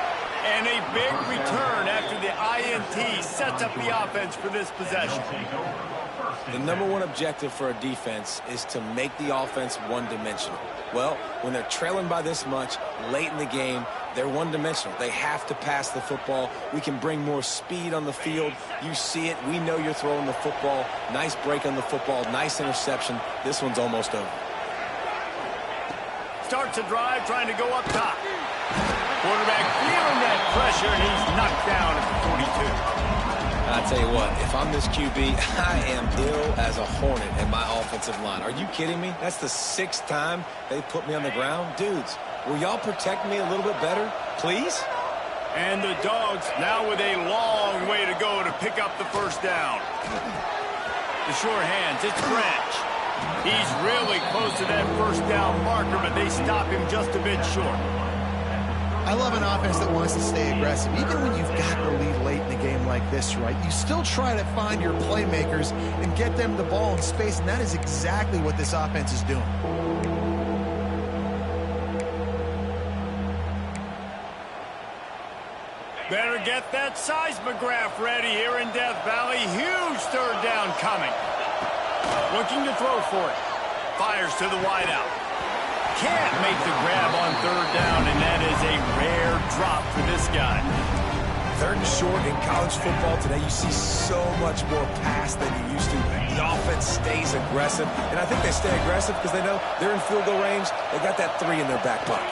Speaker 1: And a big return after the INT sets up the offense for this possession.
Speaker 2: The number one objective for a defense is to make the offense one-dimensional. Well, when they're trailing by this much late in the game, they're one-dimensional. They have to pass the football. We can bring more speed on the field. You see it. We know you're throwing the football. Nice break on the football. Nice interception. This one's almost over.
Speaker 1: Starts a drive trying to go up top. Quarterback feeling that pressure, and he's knocked down at the 42.
Speaker 2: I tell you what, if I'm this QB, I am ill as a hornet in my offensive line. Are you kidding me? That's the 6th time they put me on the ground. Dudes, will y'all protect me a little bit better, please?
Speaker 1: And the Dogs now with a long way to go to pick up the 1st down. The sure hands, it's Branch. He's really close to that 1st down marker, but they stop him just a bit short.
Speaker 3: I love an offense that wants to stay aggressive. Even when you've got the lead late in the game like this, right, you still try to find your playmakers and get them the ball in space, and that is exactly what this offense is doing.
Speaker 1: Better get that seismograph ready here in Death Valley. Huge 3rd down coming. Looking to throw for it. Fires to the wideout. Can't make the grab on 3rd down, and that is a rare drop for this guy.
Speaker 2: 3rd and short in college football today, you see so much more pass than you used to. The offense stays aggressive, and I think they stay aggressive because they know they're in field goal range. They got that 3 in their back pocket.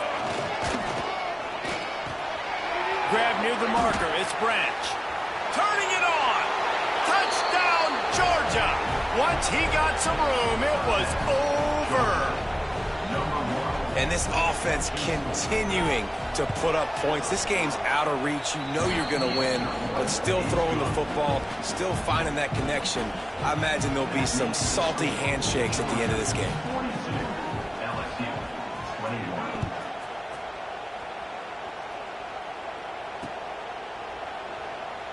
Speaker 1: Grab near the marker. It's Branch. Turning it on. Touchdown, Georgia. Once he got some room, it was over.
Speaker 2: And this offense continuing to put up points. This game's out of reach. You know you're going to win, but still throwing the football, still finding that connection. I imagine there'll be some salty handshakes at the end of this game.
Speaker 4: LSU 21.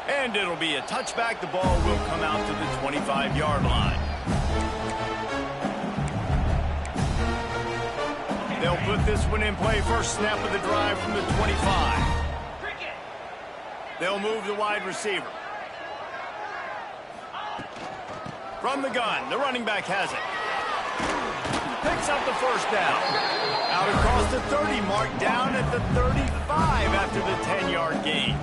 Speaker 1: And it'll be a touchback. The ball will come out to the 25-yard line. They'll put this one in play. First snap of the drive from the 25. They'll move the wide receiver. From the gun, the running back has it. Picks up the first down. Out across the 30 mark, down at the 35 after the 10-yard gain.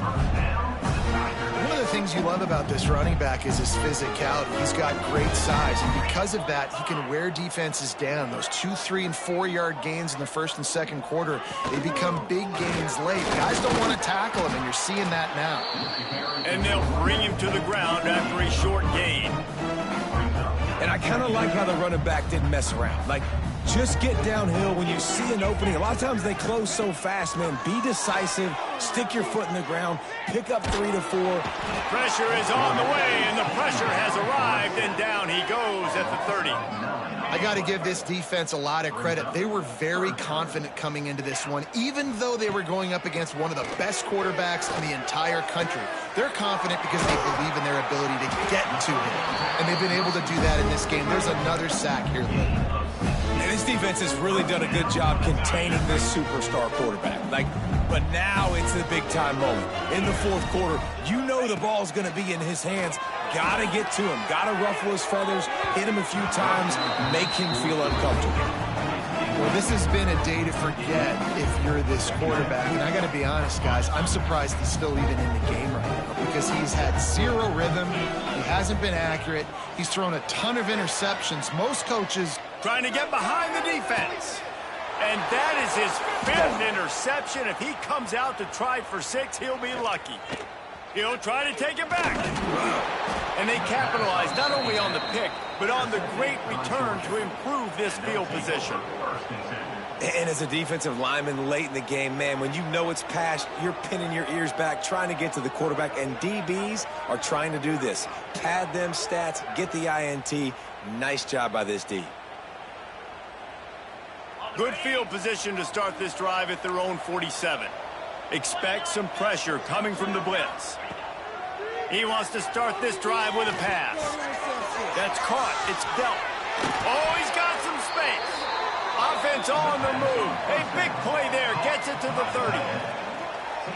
Speaker 3: One of the things you love about this running back is his physicality. He's got great size, and because of that, he can wear defenses down. Those 2-, 3-, and 4-yard gains in the first and second quarter, they become big gains late. Guys don't want to tackle him, and you're seeing that now.
Speaker 1: And they'll bring him to the ground after a short gain.
Speaker 2: And I kind of like how the running back didn't mess around. Like, just get downhill when you see an opening. A lot of times they close so fast, man. Be decisive, stick your foot in the ground, pick up 3 to 4.
Speaker 1: Pressure is on the way, and the pressure has arrived, and down he goes at the 30.
Speaker 3: I got to give this defense a lot of credit. They were very confident coming into this one, even though they were going up against one of the best quarterbacks in the entire country. They're confident because they believe in their ability to get to him, and they've been able to do that in this game. There's another sack here, Lee.
Speaker 2: And this defense has really done a good job containing this superstar quarterback. But now it's the big-time moment. In the fourth quarter, you know the ball's going to be in his hands. Got to get to him. Got to ruffle his feathers, hit him a few times, make him feel uncomfortable.
Speaker 3: Well, this has been a day to forget if you're this quarterback. And I got to be honest, guys, I'm surprised he's still even in the game right now because he's had zero rhythm. He hasn't been accurate. He's thrown a ton of interceptions. Most coaches
Speaker 1: trying to get behind the defense. And that is his 5th interception. If he comes out to try for 6, he'll be lucky. He'll try to take it back. And they capitalize not only on the pick, but on the great return to improve this field position.
Speaker 2: And as a defensive lineman late in the game, man, when you know it's past, you're pinning your ears back, trying to get to the quarterback, and DBs are trying to do this. Pad them stats, get the INT. Nice job by this D.
Speaker 1: Good field position to start this drive at their own 47. Expect some pressure coming from the blitz. He wants to start this drive with a pass. That's caught. It's dealt. Oh, he's got some space. Offense on the move. A big play there. Gets it to the 30.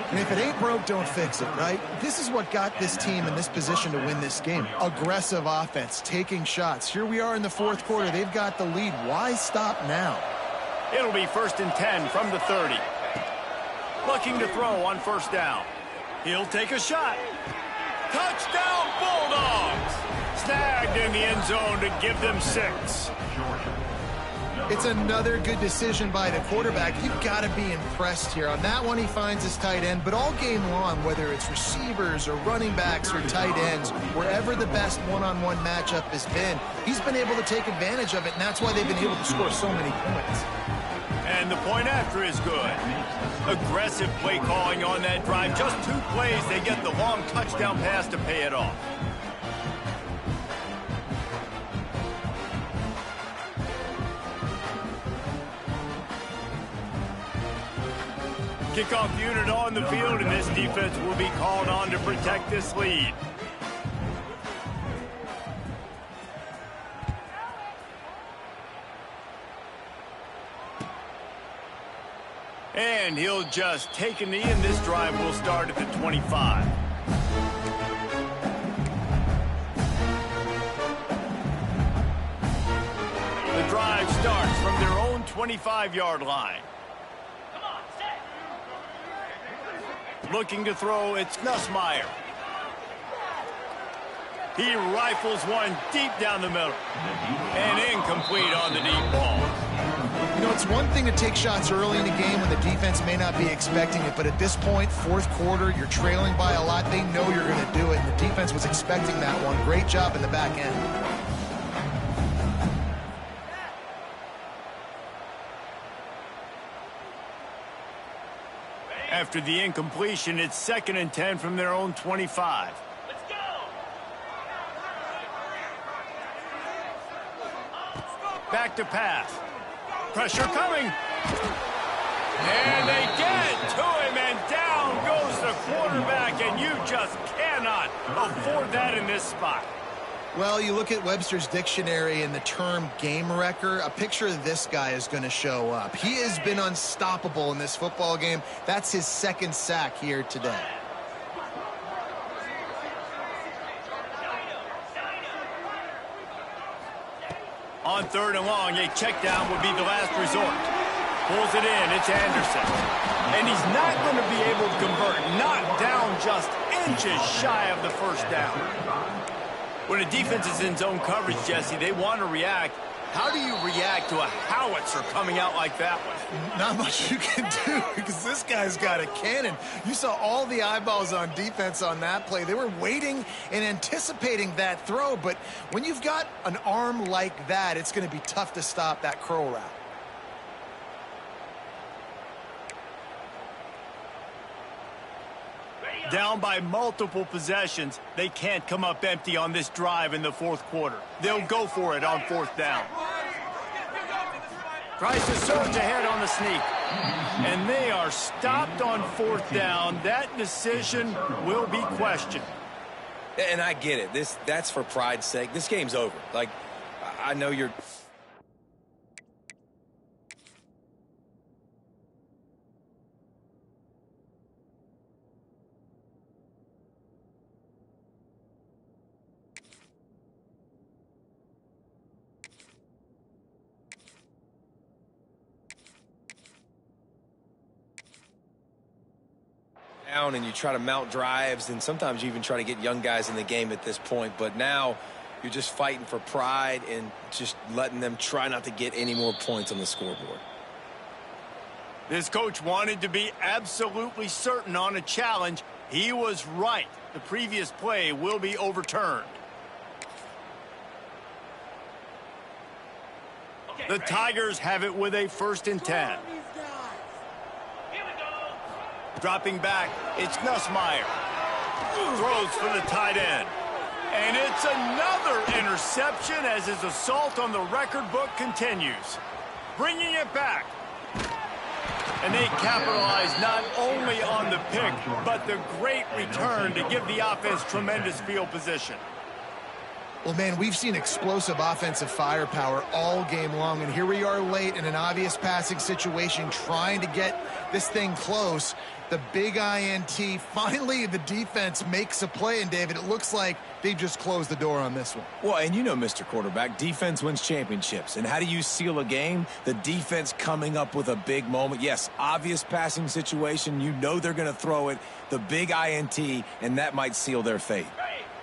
Speaker 3: And if it ain't broke, don't fix it, right? This is what got this team in this position to win this game. Aggressive offense, taking shots. Here we are in the fourth quarter. They've got the lead. Why stop now?
Speaker 1: It'll be 1st and 10 from the 30. Looking to throw on first down. He'll take a shot. Touchdown, Bulldogs! Snagged in the end zone to give them 6.
Speaker 3: It's another good decision by the quarterback. You've got to be impressed here. On that one, he finds his tight end, but all game long, whether it's receivers or running backs or tight ends, wherever the best one-on-one matchup has been, he's been able to take advantage of it, and that's why they've been able to score so many points.
Speaker 1: And the point after is good. Aggressive play calling on that drive. Just 2 plays, they get the long touchdown pass to pay it off. Kickoff unit on the field, and this defense will be called on to protect this lead. And he'll just take a knee, and this drive will start at the 25. The drive starts from their own 25-yard line. Looking to throw, it's Nussmeier. He rifles one deep down the middle. And incomplete on the deep ball.
Speaker 3: You know, it's one thing to take shots early in the game when the defense may not be expecting it, but at this point, fourth quarter, you're trailing by a lot. They know you're going to do it, and the defense was expecting that one. Great job in the back end.
Speaker 1: After the incompletion, it's 2nd and 10 from their own 25. Let's go! Back to pass. Pressure coming. And they get to him, and down goes the quarterback, and you just cannot afford that in this spot.
Speaker 3: Well, you look at Webster's dictionary and the term game wrecker, a picture of this guy is going to show up. He has been unstoppable in this football game. That's his second sack here today.
Speaker 1: On 3rd and long, a check down would be the last resort. Pulls it in, it's Anderson. And he's not going to be able to convert. Not down, just inches shy of the first down. When a defense is in zone coverage, Jesse, they want to react. How do you react to a howitzer coming out like that one?
Speaker 3: Not much you can do because this guy's got a cannon. You saw all the eyeballs on defense on that play. They were waiting and anticipating that throw, but when you've got an arm like that, it's going to be tough to stop that curl route.
Speaker 1: Down by multiple possessions, they can't come up empty on this drive in the 4th quarter. They'll go for it on 4th down. Tries to surge ahead on the sneak. And they are stopped on 4th down. That decision will be questioned.
Speaker 2: And I get it. That's for pride's sake. This game's over. Like, I know you're... down and you try to mount drives, and sometimes you even try to get young guys in the game at this point, but now you're just fighting for pride and just letting them try not to get any more points on the scoreboard.
Speaker 1: This coach wanted to be absolutely certain on a challenge. He was right. The previous play will be overturned. The Tigers have it with a 1st and 10. Dropping back, it's Nussmeier. Throws for the tight end. And it's another interception as his assault on the record book continues. Bringing it back. And they capitalize not only on the pick, but the great return to give the offense tremendous field position.
Speaker 3: Well, man, we've seen explosive offensive firepower all game long, and here we are late in an obvious passing situation trying to get this thing close. The big INT, finally the defense makes a play, and David, it looks like they just closed the door on this one.
Speaker 2: Well, and you know, Mr. Quarterback, defense wins championships. And how do you seal a game? The defense coming up with a big moment. Yes, obvious passing situation. You know they're going to throw it. The big INT, and that might seal their fate.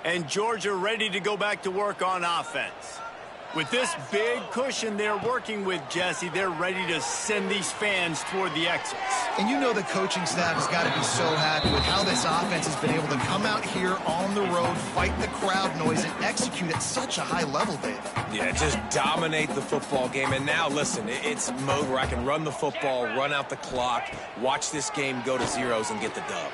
Speaker 1: And Georgia ready to go back to work on offense. With this big cushion they're working with, Jesse, they're ready to send these fans toward the exits.
Speaker 3: And you know the coaching staff has got to be so happy with how this offense has been able to come out here on the road, fight the crowd noise, and execute at such a high level, David.
Speaker 2: Yeah, just dominate the football game. And now, listen, it's mode where I can run the football, run out the clock, watch this game go to zeros and get the dub.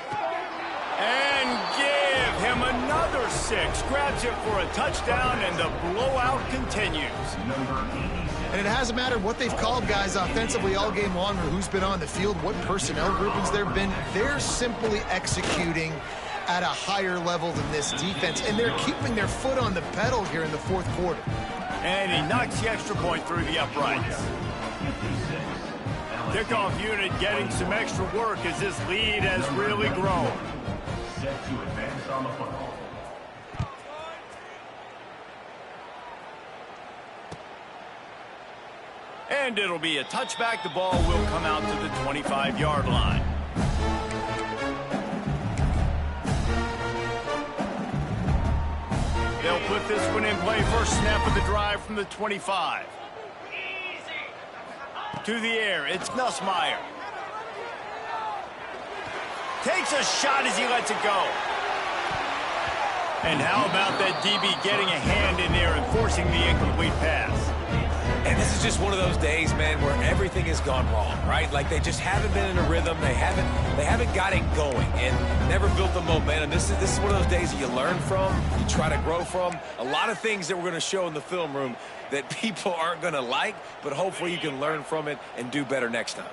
Speaker 1: And give him another 6. Grabs it for a touchdown, and the blowout continues.
Speaker 3: And it hasn't mattered what they've called guys offensively all game long or who's been on the field, what personnel groupings there have been. They're simply executing at a higher level than this defense, and they're keeping their foot on the pedal here in the 4th quarter.
Speaker 1: And he knocks the extra point through the uprights. Kickoff unit getting some extra work as this lead has really grown.
Speaker 4: Set to advance on the football.
Speaker 1: And it'll be a touchback. The ball will come out to the 25-yard line. They'll put this one in play. First snap of the drive from the 25. To the air, it's Nussmeier. Takes a shot as he lets it go. And how about that DB getting a hand in there and forcing the incomplete pass?
Speaker 2: And this is just one of those days, man, where everything has gone wrong, right? Like they just haven't been in a rhythm. They haven't got it going and never built the momentum. This is one of those days that you learn from, you try to grow from. A lot of things that we're going to show in the film room that people aren't going to like, but hopefully you can learn from it and do better next time.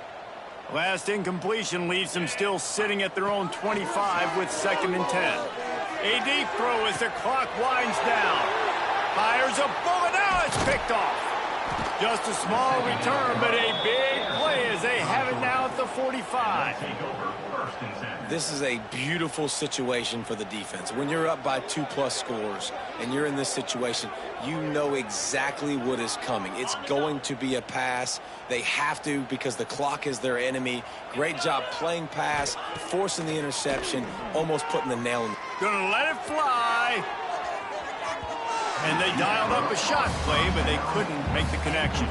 Speaker 1: Last incompletion leaves them still sitting at their own 25 with 2nd and 10. A deep throw as the clock winds down. Fires a bullet. Now it's picked off. Just a small return, but a big play as they have it now at the 45.
Speaker 2: This is a beautiful situation for the defense. When you're up by 2+ scores and you're in this situation, you know exactly what is coming. It's going to be a pass. They have to because the clock is their enemy. Great job playing pass, forcing the interception, almost putting the nail in.
Speaker 1: Gonna let it fly. And they dialed up a shot play, but they couldn't make the connection.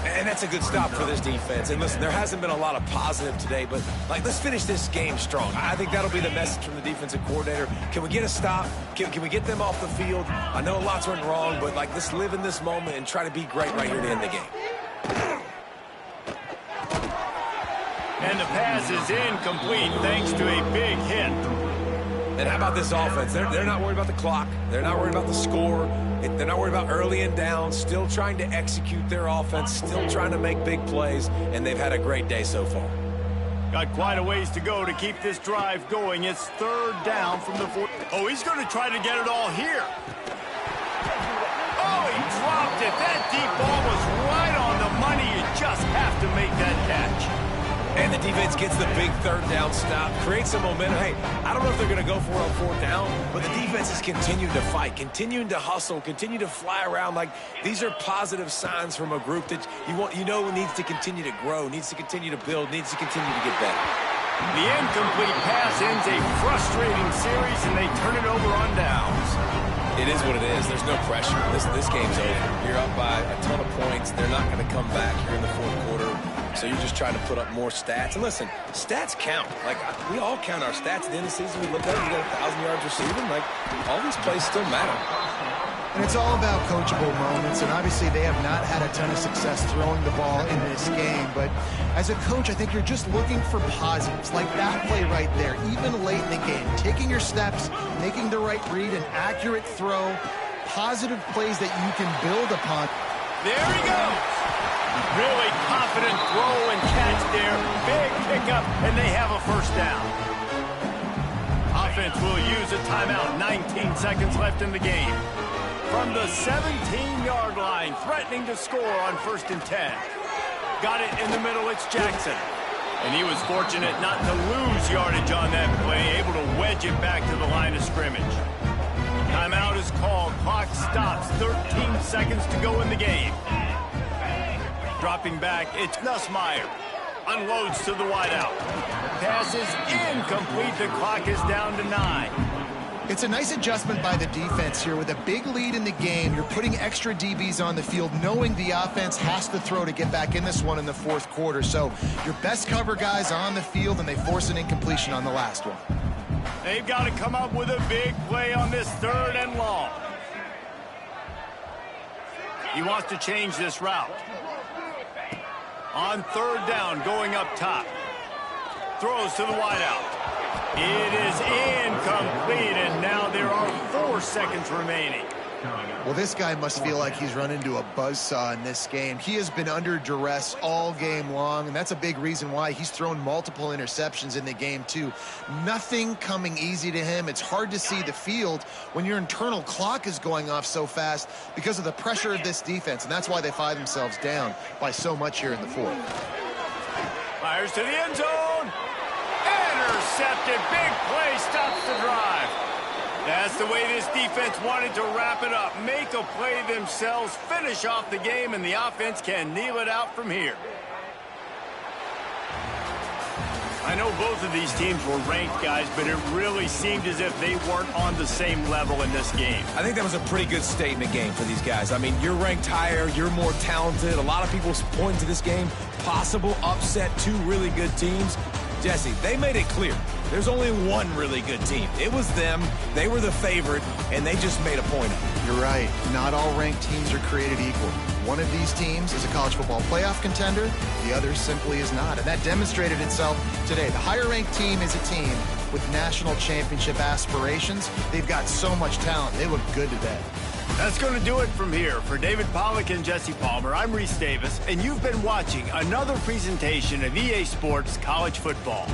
Speaker 2: And that's a good stop for this defense. And listen, there hasn't been a lot of positive today, but let's finish this game strong. I think that'll be the message from the defensive coordinator. Can we get a stop? Can we get them off the field? I know lots went wrong, but let's live in this moment and try to be great right here to end the game.
Speaker 1: And the pass is incomplete thanks to a big hit.
Speaker 2: And how about this offense? They're not worried about the clock. They're not worried about the score. They're not worried about early and down. Still trying to execute their offense. Still trying to make big plays. And they've had a great day so far.
Speaker 1: Got quite a ways to go to keep this drive going. It's third down from the 4. Oh, he's going to try to get it all here. Oh, he dropped it. That deep ball was right on the money. You just have to make that catch.
Speaker 2: And the defense gets the big third down stop, creates some momentum. Hey, I don't know if they're going to go for it on fourth down, but the defense is continuing to fight, continuing to hustle, continue to fly around. These are positive signs from a group that needs to continue to grow, needs to continue to build, needs to continue to get better.
Speaker 1: The incomplete pass ends a frustrating series, and they turn it over on downs.
Speaker 2: It is what it is. There's no pressure. This game's over. You're up by a ton of points. They're not going to come back here in the fourth quarter. So you're just trying to put up more stats. And listen, stats count. We all count our stats at the end of the season. We look at it, you got 1,000 yards receiving. All these plays still matter.
Speaker 3: And it's all about coachable moments, and obviously they have not had a ton of success throwing the ball in this game. But as a coach, I think you're just looking for positives, like that play right there, even late in the game. Taking your steps, making the right read, an accurate throw, positive plays that you can build upon.
Speaker 1: There he goes. Really confident throw and catch there. Big pickup, and they have a first down. Offense will use a timeout. 19 seconds left in the game. From the 17-yard line, threatening to score on 1st and 10. Got it in the middle, it's Jackson. And he was fortunate not to lose yardage on that play, able to wedge it back to the line of scrimmage. Timeout is called. Clock stops. 13 seconds to go in the game. Dropping back, it's Nussmeier. Unloads to the wideout. Pass is incomplete. The clock is down to 9.
Speaker 3: It's a nice adjustment by the defense here. With a big lead in the game, you're putting extra DBs on the field, knowing the offense has to throw to get back in this one in the fourth quarter. So your best cover guys on the field, and they force an incompletion on the last one.
Speaker 1: They've got to come up with a big play on this 3rd and long. He wants to change this route. On 3rd down, going up top. Throws to the wideout. It is incomplete, and now there are 4 seconds remaining.
Speaker 3: Well, this guy must feel like he's run into a buzzsaw in this game. He has been under duress all game long, and that's a big reason why he's thrown multiple interceptions in the game, too. Nothing coming easy to him. It's hard to see the field when your internal clock is going off so fast because of the pressure of this defense, and that's why they find themselves down by so much here in the fourth.
Speaker 1: Fires to the end zone. Intercepted. Big play stops the drive. That's the way this defense wanted to wrap it up. Make a play themselves, finish off the game, and the offense can kneel it out from here. I know both of these teams were ranked, guys, but it really seemed as if they weren't on the same level in this game.
Speaker 2: I think that was a pretty good statement game for these guys. I mean, you're ranked higher, you're more talented. A lot of people point to this game, possible upset, 2 really good teams. Jesse, they made it clear. There's only one really good team. It was them. They were the favorite, and they just made a point of it.
Speaker 3: You're right. Not all ranked teams are created equal. One of these teams is a college football playoff contender. The other simply is not. And that demonstrated itself today. The higher-ranked team is a team with national championship aspirations. They've got so much talent. They look good today.
Speaker 1: That's going to do it from here. For David Pollack and Jesse Palmer, I'm Reese Davis, and you've been watching another presentation of EA Sports College Football.